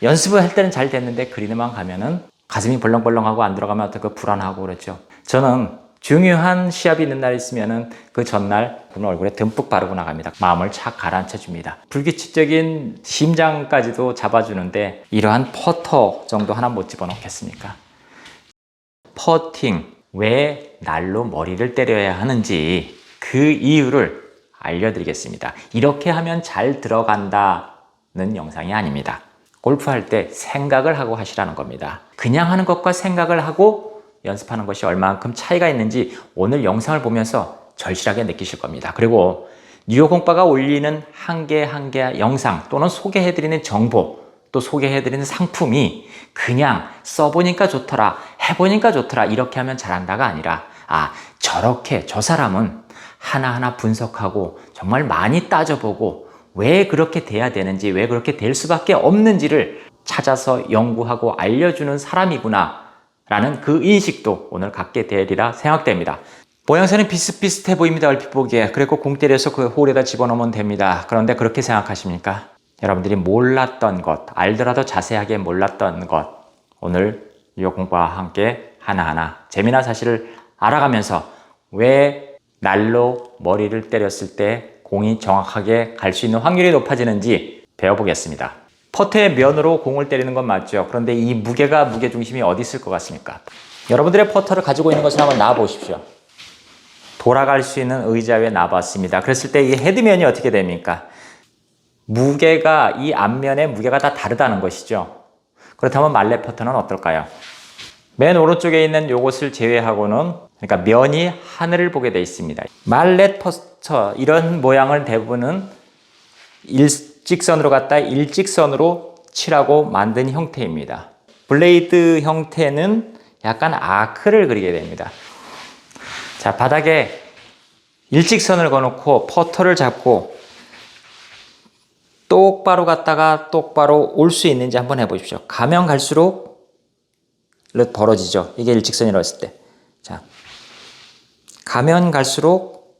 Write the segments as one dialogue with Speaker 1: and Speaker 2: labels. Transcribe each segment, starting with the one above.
Speaker 1: 연습을 할 때는 잘 됐는데 그리드만 가면은 가슴이 벌렁벌렁하고 안 들어가면 어떻게 불안하고 그렇죠. 저는 중요한 시합이 있는 날 있으면은 그 전날 그분 얼굴에 듬뿍 바르고 나갑니다. 마음을 착 가라앉혀 줍니다. 불규칙적인 심장까지도 잡아주는데 이러한 퍼터 정도 하나 못 집어넣겠습니까? 퍼팅, 왜 날로 머리를 때려야 하는지 그 이유를 알려드리겠습니다. 이렇게 하면 잘 들어간다는 영상이 아닙니다. 골프할 때 생각을 하고 하시라는 겁니다. 그냥 하는 것과 생각을 하고 연습하는 것이 얼마만큼 차이가 있는지 오늘 영상을 보면서 절실하게 느끼실 겁니다. 그리고 뉴욕 공빠가 올리는 한 개 한 개 영상 또는 소개해드리는 정보 또 소개해드리는 상품이 그냥 써보니까 좋더라, 해보니까 좋더라 이렇게 하면 잘한다가 아니라 저렇게 저 사람은 하나하나 분석하고 정말 많이 따져보고 왜 그렇게 돼야 되는지 왜 그렇게 될 수밖에 없는지를 찾아서 연구하고 알려주는 사람이구나 라는 그 인식도 오늘 갖게 되리라 생각됩니다. 모양새는 비슷비슷해 보입니다. 얼핏 보기에. 그리고 공 때려서 그 홀에다 집어넣으면 됩니다. 그런데 그렇게 생각하십니까? 여러분들이 몰랐던 것, 알더라도 자세하게 몰랐던 것, 오늘 뉴욕 공부와 함께 하나하나 재미난 사실을 알아가면서 왜 날로 머리를 때렸을 때 공이 정확하게 갈 수 있는 확률이 높아지는지 배워보겠습니다. 퍼터의 면으로 공을 때리는 건 맞죠. 그런데 이 무게중심이 어디 있을 것 같습니까? 여러분들의 퍼터를 가지고 있는 것을 한번 놔보십시오. 돌아갈 수 있는 의자 위에 놔봤습니다. 그랬을 때 이 헤드면이 어떻게 됩니까? 무게가, 이 앞면의 무게가 다 다르다는 것이죠. 그렇다면 말렛 퍼터는 어떨까요? 맨 오른쪽에 있는 요것을 제외하고는, 그러니까 면이 하늘을 보게 되어 있습니다. 말렛 퍼터, 이런 모양을 대부분은 일직선으로 갔다 일직선으로 칠하고 만든 형태입니다. 블레이드 형태는 약간 아크를 그리게 됩니다. 자, 바닥에 일직선을 그어놓고 퍼터를 잡고 똑바로 갔다가 똑바로 올 수 있는지 한번 해보십시오. 가면 갈수록 벌어지죠. 이게 일직선이라고 했을 때. 자, 가면 갈수록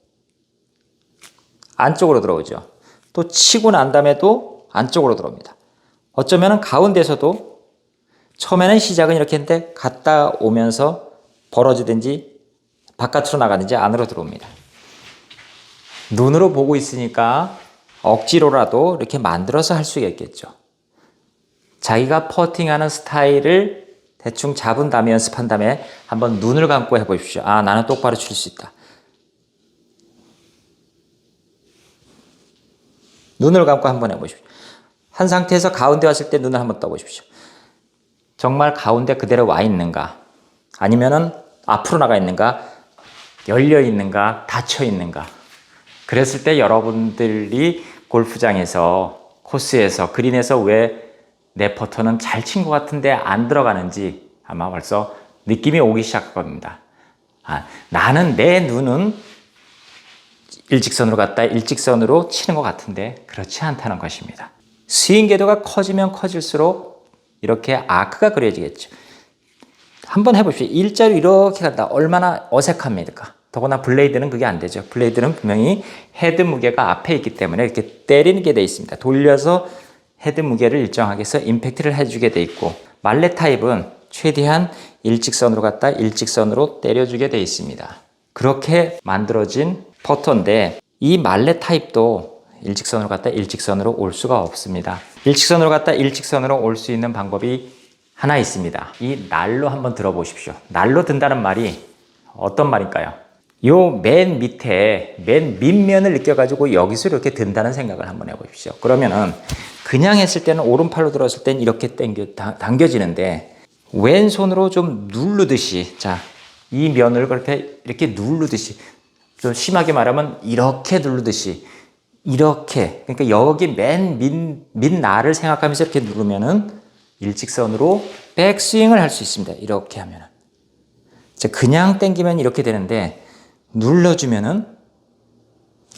Speaker 1: 안쪽으로 들어오죠. 또 치고 난 다음에도 안쪽으로 들어옵니다. 어쩌면 가운데서도 처음에는 시작은 이렇게 했는데 갔다 오면서 벌어지든지 바깥으로 나가든지 안으로 들어옵니다. 눈으로 보고 있으니까 억지로라도 이렇게 만들어서 할 수가 있겠죠. 자기가 퍼팅하는 스타일을 대충 잡은 다음에 연습한 다음에 한번 눈을 감고 해보십시오. 나는 똑바로 칠 수 있다. 눈을 감고 한번 해보십시오. 한 상태에서 가운데 왔을 때 눈을 한번 떠보십시오. 정말 가운데 그대로 와 있는가? 아니면은 앞으로 나가 있는가? 열려 있는가? 닫혀 있는가? 그랬을 때 여러분들이 골프장에서, 코스에서, 그린에서 왜 내 퍼터는 잘 친 것 같은데 안 들어가는지 아마 벌써 느낌이 오기 시작할 겁니다. 나는 내 눈은 일직선으로 갔다 일직선으로 치는 것 같은데 그렇지 않다는 것입니다. 스윙 궤도가 커지면 커질수록 이렇게 아크가 그려지겠죠. 한번 해보십시오. 일자로 이렇게 간다. 얼마나 어색합니까? 더구나 블레이드는 그게 안 되죠. 블레이드는 분명히 헤드 무게가 앞에 있기 때문에 이렇게 때리는 게 돼 있습니다. 돌려서 헤드 무게를 일정하게 해서 임팩트를 해주게 돼 있고, 말렛 타입은 최대한 일직선으로 갔다 일직선으로 때려주게 돼 있습니다. 그렇게 만들어진 퍼터인데 이 말렛 타입도 일직선으로 갔다 일직선으로 올 수가 없습니다. 일직선으로 갔다 일직선으로 올 수 있는 방법이 하나 있습니다. 이 날로 한번 들어보십시오. 날로 든다는 말이 어떤 말일까요? 요 맨 밑에 맨 밑면을 느껴가지고 여기서 이렇게 든다는 생각을 한번 해보십시오. 그러면은 그냥 했을 때는 오른팔로 들었을 때는 이렇게 당겨지는데 왼손으로 좀 누르듯이, 자, 이 면을 그렇게 이렇게 누르듯이, 좀 심하게 말하면 이렇게 누르듯이, 이렇게, 그러니까 여기 맨 밑날을 생각하면서 이렇게 누르면은 일직선으로 백스윙을 할 수 있습니다. 이렇게 하면은. 자, 그냥 당기면 이렇게 되는데 눌러주면은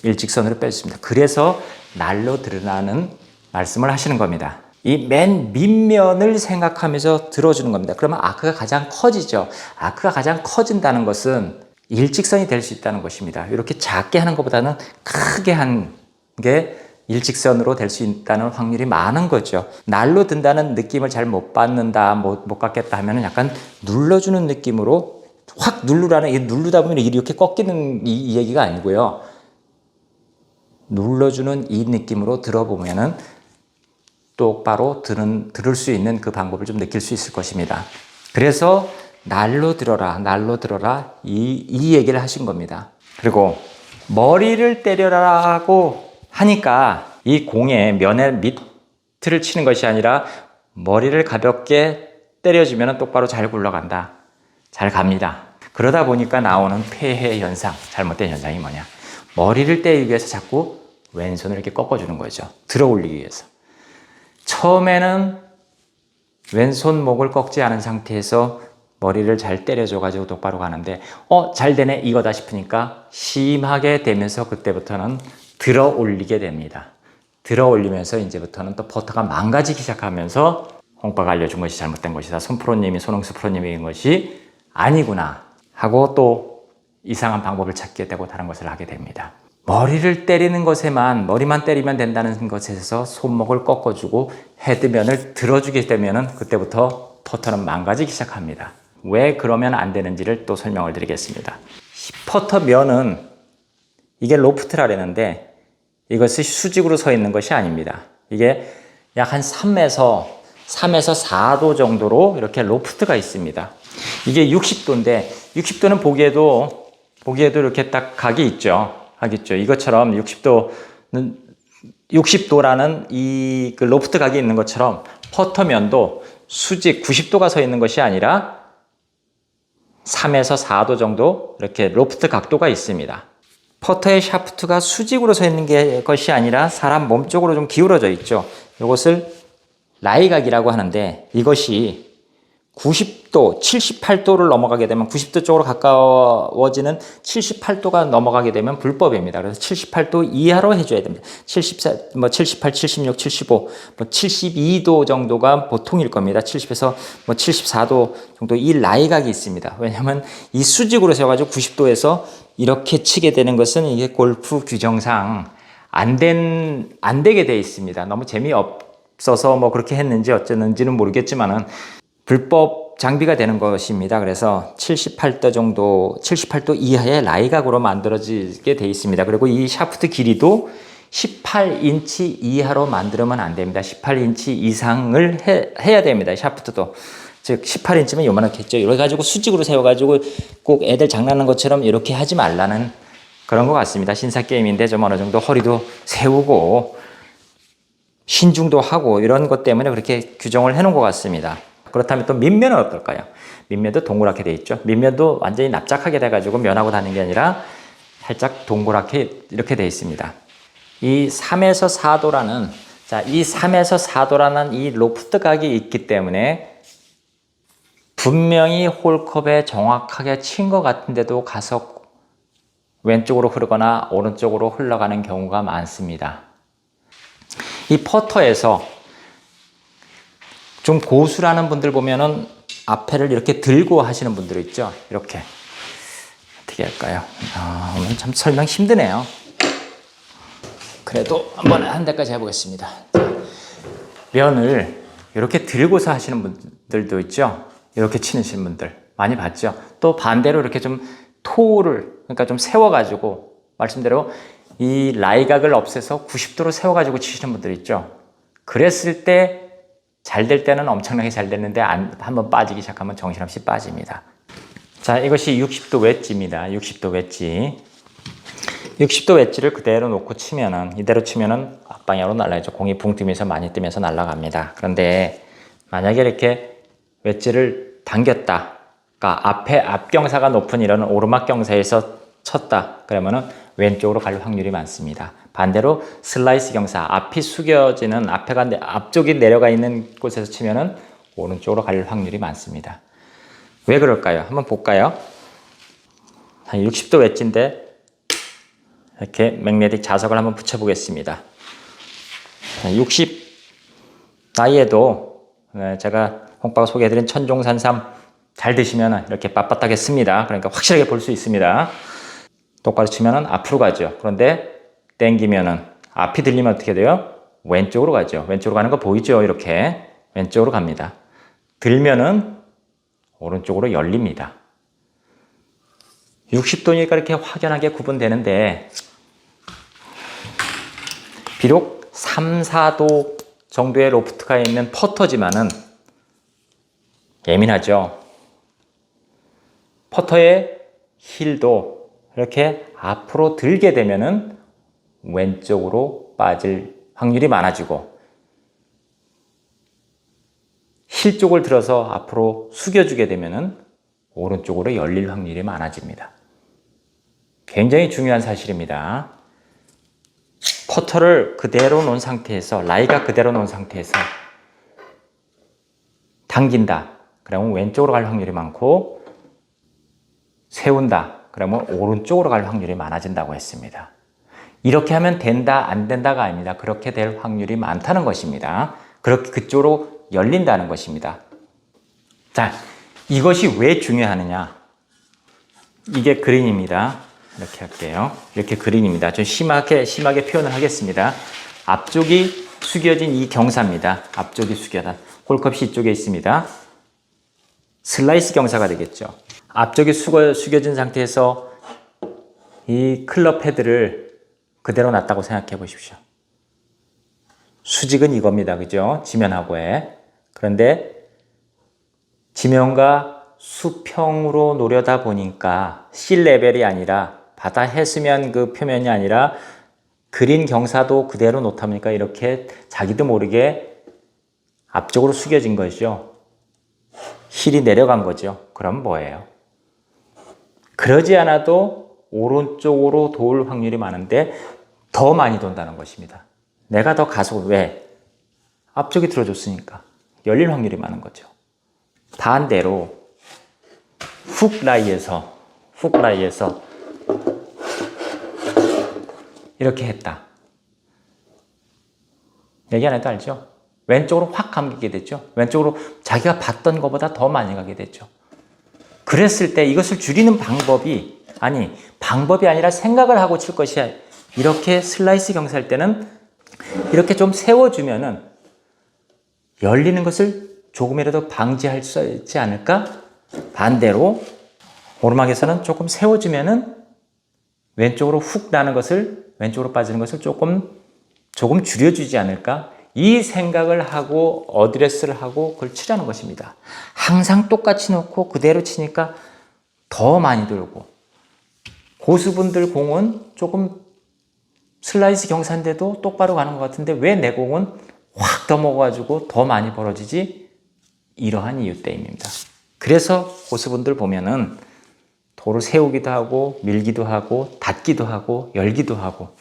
Speaker 1: 일직선으로 뺄 수 있습니다. 그래서 날로 드러나는 말씀을 하시는 겁니다. 이 맨 밑면을 생각하면서 들어주는 겁니다. 그러면 아크가 가장 커지죠. 아크가 가장 커진다는 것은 일직선이 될 수 있다는 것입니다. 이렇게 작게 하는 것보다는 크게 하는 게 일직선으로 될 수 있다는 확률이 많은 거죠. 날로 든다는 느낌을 잘 못 받는다, 못 갖겠다 하면 약간 눌러주는 느낌으로 확 누르라는, 이 누르다 보면 이렇게 꺾이는 이 얘기가 아니고요. 눌러주는 이 느낌으로 들어보면은 똑바로 들을 수 있는 그 방법을 좀 느낄 수 있을 것입니다. 그래서 날로 들어라, 날로 들어라, 이 얘기를 하신 겁니다. 그리고 머리를 때려라고 하니까 이 공의 면의 밑을 치는 것이 아니라 머리를 가볍게 때려주면 똑바로 잘 굴러간다. 잘 갑니다. 그러다 보니까 나오는 폐해 현상, 잘못된 현상이 뭐냐. 머리를 때리기 위해서 자꾸 왼손을 이렇게 꺾어주는 거죠. 들어 올리기 위해서. 처음에는 왼손 목을 꺾지 않은 상태에서 머리를 잘 때려줘가지고 똑바로 가는데 잘 되네 이거다 싶으니까 심하게 되면서 그때부터는 들어 올리게 됩니다. 들어 올리면서 이제부터는 또 퍼터가 망가지기 시작하면서 홍빠가 알려준 것이 잘못된 것이다. 손흥수 프로님이 한 것이 아니구나 하고 또 이상한 방법을 찾게 되고 다른 것을 하게 됩니다. 머리를 때리는 것에만, 머리만 때리면 된다는 것에서 손목을 꺾어주고 헤드면을 들어주게 되면 그때부터 퍼터는 망가지기 시작합니다. 왜 그러면 안 되는지를 또 설명을 드리겠습니다. 퍼터 면은 이게 로프트라 그랬는데 이것이 수직으로 서 있는 것이 아닙니다. 이게 약 한 3에서 4도 정도로 이렇게 로프트가 있습니다. 이게 60도인데 60도는 보기에도 이렇게 딱 각이 있죠. 하겠죠. 이것처럼 60도라는 이 그 로프트 각이 있는 것처럼 퍼터면도 수직 90도가 서 있는 것이 아니라 3에서 4도 정도 이렇게 로프트 각도가 있습니다. 퍼터의 샤프트가 수직으로 서 있는 것이 아니라 사람 몸 쪽으로 좀 기울어져 있죠. 이것을 라이각이라고 하는데 이것이 90도, 78도를 넘어가게 되면 90도 쪽으로 가까워지는 78도가 넘어가게 되면 불법입니다. 그래서 78도 이하로 해줘야 됩니다. 78, 76, 75, 72도 정도가 보통일 겁니다. 70에서 74도 정도 이 라이각이 있습니다. 왜냐하면 이 수직으로 세워가지고 90도에서 이렇게 치게 되는 것은 이게 골프 규정상 안 되게 돼 있습니다. 너무 재미없어서 그렇게 했는지 어쩌는지는 모르겠지만은 불법 장비가 되는 것입니다. 그래서 78도 이하의 라이각으로 만들어지게 되어 있습니다. 그리고 이 샤프트 길이도 18인치 이하로 만들면 안 됩니다. 18인치 이상을 해야 됩니다. 샤프트도. 즉 18인치면 요만하겠죠. 이렇게 가지고 수직으로 세워가지고 꼭 애들 장난하는 것처럼 이렇게 하지 말라는 그런 것 같습니다. 신사 게임인데 좀 어느 정도 허리도 세우고 신중도 하고 이런 것 때문에 그렇게 규정을 해놓은 것 같습니다. 그렇다면 또 밑면은 어떨까요? 밑면도 동그랗게 돼 있죠. 밑면도 완전히 납작하게 돼가지고 면하고 닿는 게 아니라 살짝 동그랗게 이렇게 돼 있습니다. 이 3에서 4도라는 이 3에서 4도라는 이 로프트 각이 있기 때문에 분명히 홀컵에 정확하게 친 것 같은데도 가서 왼쪽으로 흐르거나 오른쪽으로 흘러가는 경우가 많습니다. 이 퍼터에서 좀 고수라는 분들 보면은 앞에를 이렇게 들고 하시는 분들 있죠. 이렇게 어떻게 할까요? 오늘 참 설명 힘드네요. 그래도 한번 한 대까지 해보겠습니다. 면을 이렇게 들고서 하시는 분들도 있죠. 이렇게 치시는 분들 많이 봤죠. 또 반대로 이렇게 좀 그러니까 좀 세워가지고 말씀대로 이 라이각을 없애서 90도로 세워가지고 치시는 분들 있죠. 그랬을 때 잘 될 때는 엄청나게 잘 됐는데 한번 빠지기 시작하면 정신없이 빠집니다. 자, 이것이 60도 웨지입니다. 60도 웨지. 60도 웨지를 그대로 놓고 치면은, 이대로 치면은 앞방향으로 날아가죠. 공이 붕 뜨면서 많이 뜨면서 날아갑니다. 그런데 만약에 이렇게 웨지를 당겼다. 그러니까 앞에 앞경사가 높은 이런 오르막 경사에서 쳤다. 그러면은 왼쪽으로 갈 확률이 많습니다. 반대로 슬라이스 경사, 앞이 숙여지는 앞쪽이 내려가 있는 곳에서 치면은 오른쪽으로 갈 확률이 많습니다. 왜 그럴까요? 한번 볼까요? 60도 웨지인데 이렇게 맥네틱 자석을 한번 붙여보겠습니다. 60 나이에도 제가 홍빠가 소개해드린 천종산삼 잘 드시면 이렇게 빳빳하게 씁니다. 그러니까 확실하게 볼 수 있습니다. 똑바로 치면은 앞으로 가죠. 그런데 땡기면은 앞이 들리면 어떻게 돼요? 왼쪽으로 가죠. 왼쪽으로 가는 거 보이죠? 이렇게 왼쪽으로 갑니다. 들면은 오른쪽으로 열립니다. 60도니까 이렇게 확연하게 구분되는데 비록 3, 4도 정도의 로프트가 있는 퍼터지만은 예민하죠. 퍼터의 힐도 이렇게 앞으로 들게 되면은 왼쪽으로 빠질 확률이 많아지고 힐 쪽을 들어서 앞으로 숙여주게 되면은 오른쪽으로 열릴 확률이 많아집니다. 굉장히 중요한 사실입니다. 퍼터를 그대로 놓은 상태에서 라이가 그대로 놓은 상태에서 당긴다. 그러면 왼쪽으로 갈 확률이 많고 세운다. 그러면 오른쪽으로 갈 확률이 많아진다고 했습니다. 이렇게 하면 된다, 안 된다가 아닙니다. 그렇게 될 확률이 많다는 것입니다. 그렇게 그쪽으로 열린다는 것입니다. 자, 이것이 왜 중요하느냐? 이게 그린입니다. 이렇게 할게요. 이렇게 그린입니다. 좀 심하게 표현을 하겠습니다. 앞쪽이 숙여진 이 경사입니다. 앞쪽이 숙여다. 홀컵이 이쪽에 있습니다. 슬라이스 경사가 되겠죠. 앞쪽이 숙여진 상태에서 이 클럽 헤드를 그대로 놨다고 생각해 보십시오. 수직은 이겁니다. 그죠? 지면하고의. 그런데 지면과 수평으로 노려다 보니까 C레벨이 아니라 바다 해수면 그 표면이 아니라 그린 경사도 그대로 놓다 보니까 이렇게 자기도 모르게 앞쪽으로 숙여진 거죠. 힐이 내려간 거죠. 그럼 뭐예요? 그러지 않아도 오른쪽으로 도울 확률이 많은데 더 많이 돈다는 것입니다. 내가 더 가속, 왜? 앞쪽이 들어줬으니까 열릴 확률이 많은 거죠. 반대로 훅 라이에서 이렇게 했다. 얘기 안 해도 알죠? 왼쪽으로 확 감기게 됐죠. 왼쪽으로 자기가 봤던 것보다 더 많이 가게 됐죠. 그랬을 때 이것을 줄이는 방법이 아니라 생각을 하고 칠 것이야. 이렇게 슬라이스 경사할 때는 이렇게 좀 세워주면은 열리는 것을 조금이라도 방지할 수 있지 않을까? 반대로 오르막에서는 조금 세워주면은 왼쪽으로 훅 나는 것을, 왼쪽으로 빠지는 것을 조금 줄여주지 않을까? 이 생각을 하고 어드레스를 하고 그걸 치라는 것입니다. 항상 똑같이 놓고 그대로 치니까 더 많이 돌고, 고수분들 공은 조금 슬라이스 경사인데도 똑바로 가는 것 같은데 왜 내 공은 확 넘어가지고 더 많이 벌어지지? 이러한 이유 때문입니다. 그래서 고수분들 보면은 도를 세우기도 하고 밀기도 하고 닫기도 하고 열기도 하고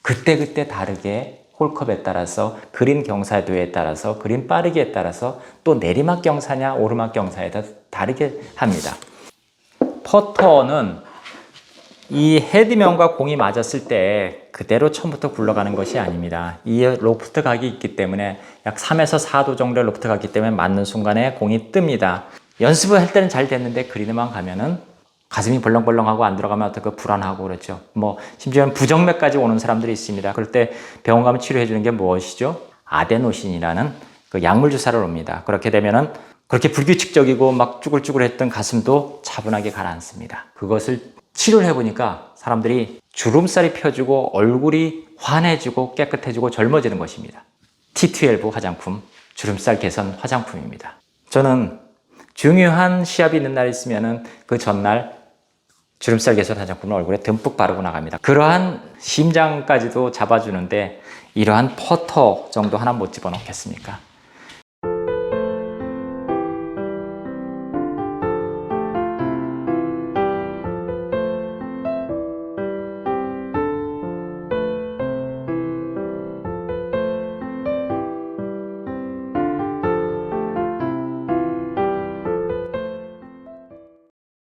Speaker 1: 그때그때 다르게 홀컵에 따라서 그린 경사도에 따라서 그린 빠르기에 따라서 또 내리막 경사냐 오르막 경사에 따라 다르게 합니다. 퍼터는 이 헤드면과 공이 맞았을 때 그대로 처음부터 굴러가는 것이 아닙니다. 이 로프트 각이 있기 때문에 약 3에서 4도 정도의 로프트 각이 있기 때문에 맞는 순간에 공이 뜹니다. 연습을 할 때는 잘 됐는데 그린에만 가면은 가슴이 벌렁벌렁하고 안 들어가면 어떻게 불안하고 그렇죠. 심지어는 부정맥까지 오는 사람들이 있습니다. 그럴 때 병원 가면 치료해 주는 게 무엇이죠? 아데노신이라는 그 약물 주사를 옵니다. 그렇게 되면은 그렇게 불규칙적이고 막 쭈글쭈글했던 가슴도 차분하게 가라앉습니다. 그것을 치료를 해보니까 사람들이 주름살이 펴지고 얼굴이 환해지고 깨끗해지고 젊어지는 것입니다. T12 화장품, 주름살 개선 화장품입니다. 저는 중요한 시합이 있는 날 있으면은 그 전날 주름살 개선 화장품을 얼굴에 듬뿍 바르고 나갑니다. 그러한 심장까지도 잡아주는데 이러한 퍼터 정도 하나 못 집어넣겠습니까?